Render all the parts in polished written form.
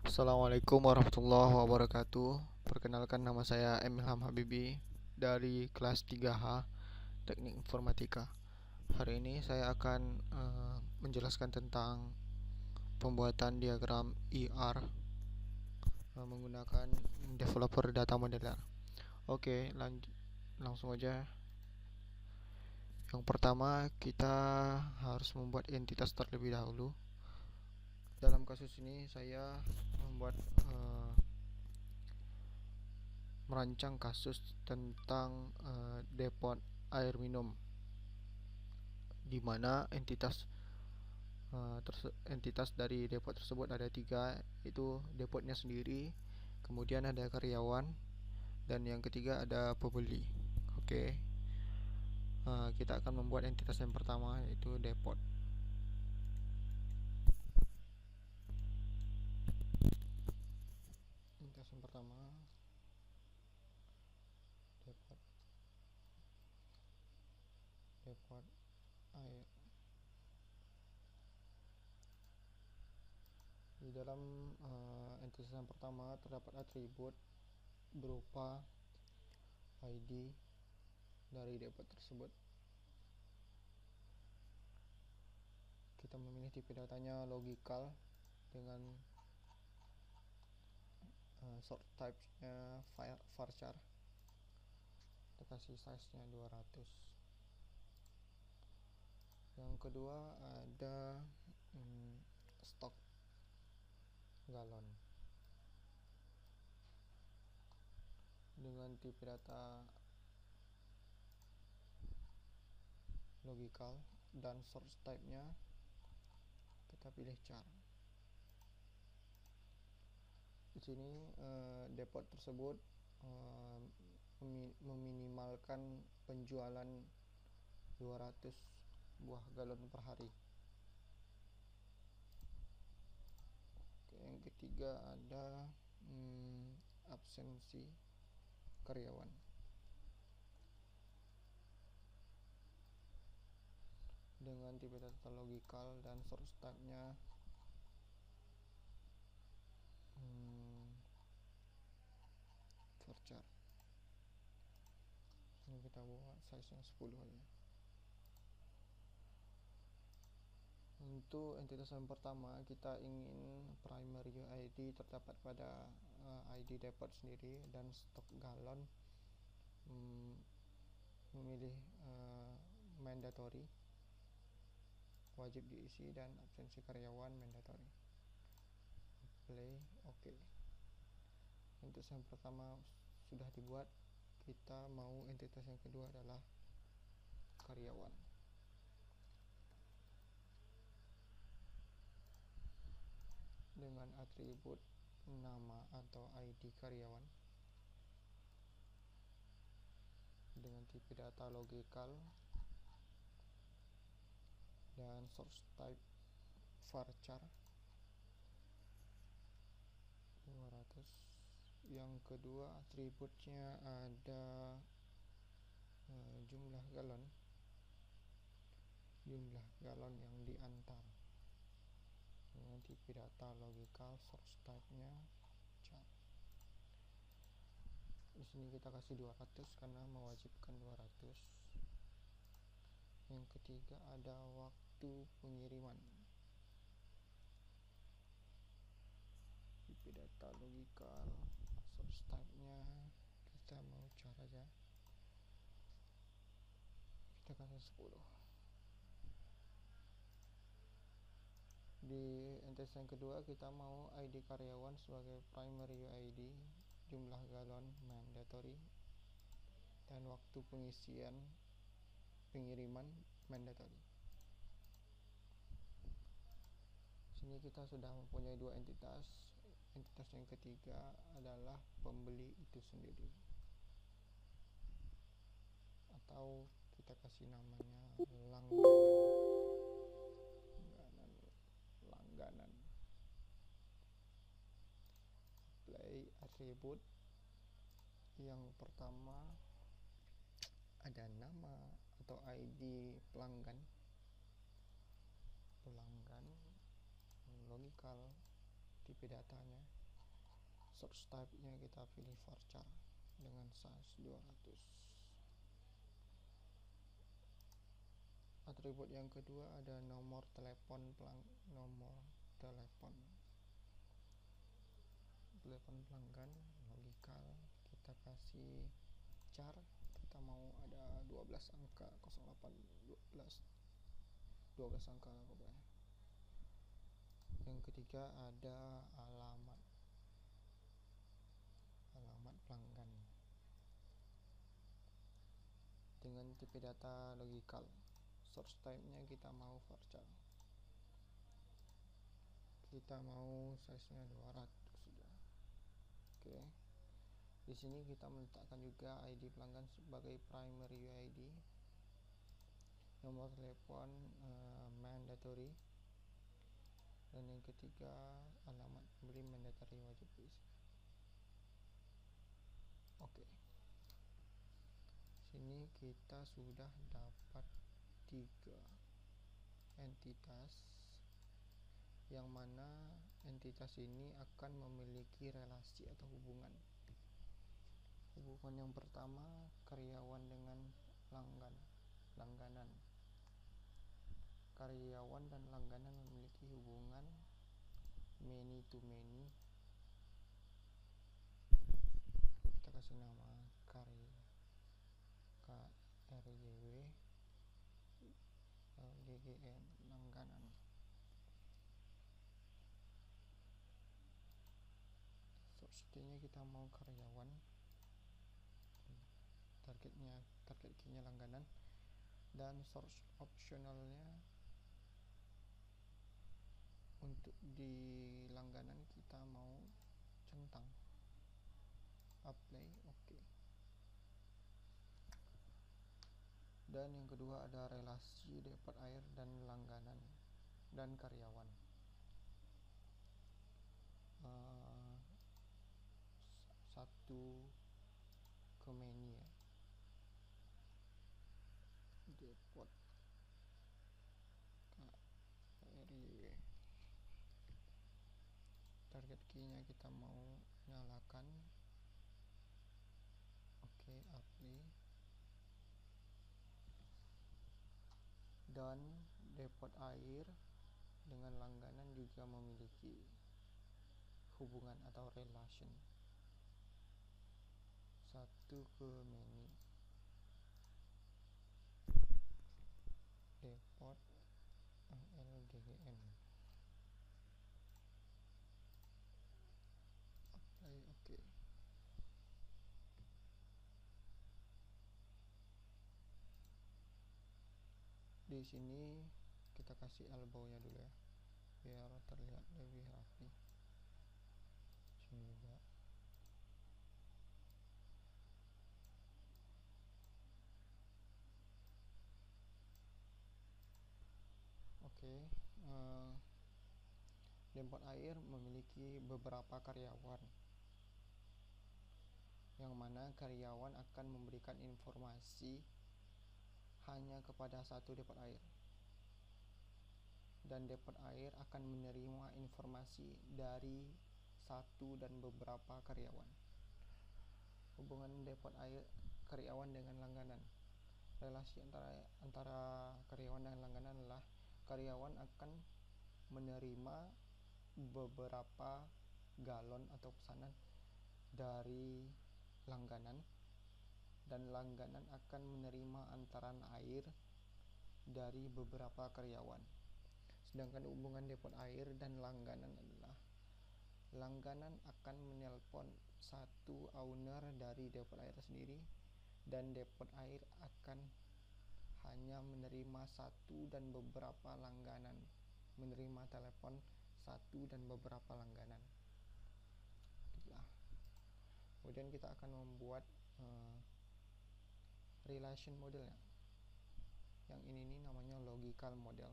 Assalamualaikum warahmatullahi wabarakatuh. Perkenalkan, nama saya Emilham Habibi dari kelas 3H Teknik Informatika. Hari ini saya akan menjelaskan tentang pembuatan diagram ER menggunakan developer data modeler. Oke, langsung aja. Yang pertama, kita harus membuat entitas terlebih dahulu. Dalam kasus ini saya membuat merancang kasus tentang depot air minum, di mana entitas dari depot tersebut ada tiga, yaitu depotnya sendiri, kemudian ada karyawan, dan yang ketiga ada pembeli. Oke, kita akan membuat entitas yang pertama, yaitu depot. Entitas yang pertama, depot air. Di dalam entitas yang pertama terdapat atribut berupa ID dari depot tersebut. Kita memilih tipe datanya logical dengan sort type-nya varchar. Kita kasih size-nya 200. Yang kedua ada stok galon dengan tipe data logical dan source type-nya kita pilih char. Di sini depot tersebut meminimalkan penjualan 200 buah galon per hari. Oke, yang ketiga ada absensi karyawan. Dengan tipe data logical dan source type-nya varchar. Ini kita buat size-nya 10 aja. Untuk entitas yang pertama, kita ingin primary UID terdapat pada ID depot sendiri, dan stok galon memilih mandatory, wajib diisi, dan absensi karyawan mandatory. Play, oke. Entitas yang pertama sudah dibuat. Kita mau entitas yang kedua adalah karyawan. Dengan atribut nama atau ID karyawan dengan tipe data logical dan source type varchar 200. Yang kedua atributnya ada jumlah galon yang diantar dengan tipe data logical, source type-nya char. Di sini kita kasih 200 karena mewajibkan 200. Yang ketiga ada waktu pengiriman. Tipe data logical, source type-nya kita mau char aja. Kita kasih 10. Di entitas yang kedua kita mau ID karyawan sebagai primary UID, jumlah galon mandatory, dan waktu pengiriman mandatory. Sini kita sudah mempunyai dua entitas. Entitas yang ketiga adalah pembeli itu sendiri, atau kita kasih namanya langganan. Play atribut. Yang pertama ada nama atau ID pelanggan logical, tipe datanya. Source type nya kita pilih varchar dengan size 200. Atribut yang kedua ada nomor telepon pelanggan logical, kita kasih char, kita mau ada 12 angka 08 12 angka pokoknya. Yang ketiga ada alamat pelanggan dengan tipe data logical. Source type nya kita mau varchar, kita mau size nya 200 sudah. Oke. Di sini kita meletakkan juga ID pelanggan sebagai primary UID. Nomor telepon mandatory. Dan yang ketiga alamat pembeli mandatory wajib diisi. Oke. Sini kita sudah dapat 3 entitas, yang mana entitas ini akan memiliki relasi atau hubungan. Hubungan yang pertama karyawan dengan langganan. Karyawan dan langganan memiliki hubungan many to many. Kita kasih nama KRYW LGGN langganan. Source key-nya kita mau karyawan, target key-nya langganan, dan source optionalnya untuk di langganan kita mau centang. Apply, oke. Dan yang kedua ada relasi depot air dan langganan dan karyawan. Satu ke many ya. Depot KRY. Target key-nya kita mau nyalakan. Oke, apply. Dan depot air dengan langganan juga memiliki hubungan atau relation. Satu ke many. Depot LGGN. Apply, oke. Di sini kita kasih elbow-nya dulu ya, biar terlihat lebih rapi. Sini juga. Oke. Depot air memiliki beberapa karyawan, yang mana karyawan akan memberikan informasi hanya kepada satu depot air, dan depot air akan menerima informasi dari satu dan beberapa karyawan. Hubungan depot air karyawan dengan langganan. Relasi antara karyawan dan langganan adalah karyawan akan menerima beberapa galon atau pesanan dari langganan, dan langganan akan menerima antaran air dari beberapa karyawan. Sedangkan hubungan depot air dan langganan adalah langganan akan menelpon satu owner dari depot air sendiri, dan depot air akan hanya menerima satu dan beberapa langganan, menerima telepon satu dan beberapa langganan. Kemudian kita akan membuat relation modelnya. Yang ini namanya logical model.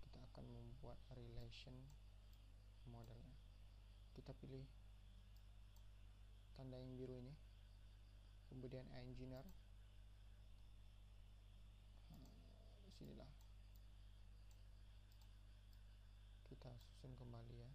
Kita akan membuat relation modelnya. Kita pilih tanda yang biru ini, kemudian engineer. Disinilah kita susun kembali ya.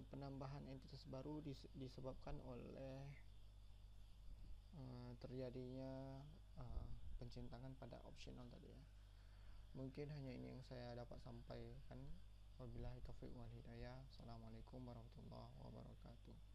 penambahan entitas baru disebabkan oleh terjadinya pencintangan pada optional tadi ya. Mungkin hanya ini yang saya dapat sampaikan. Wabillahi taufiq wal hidayah. Assalamualaikum warahmatullahi wabarakatuh.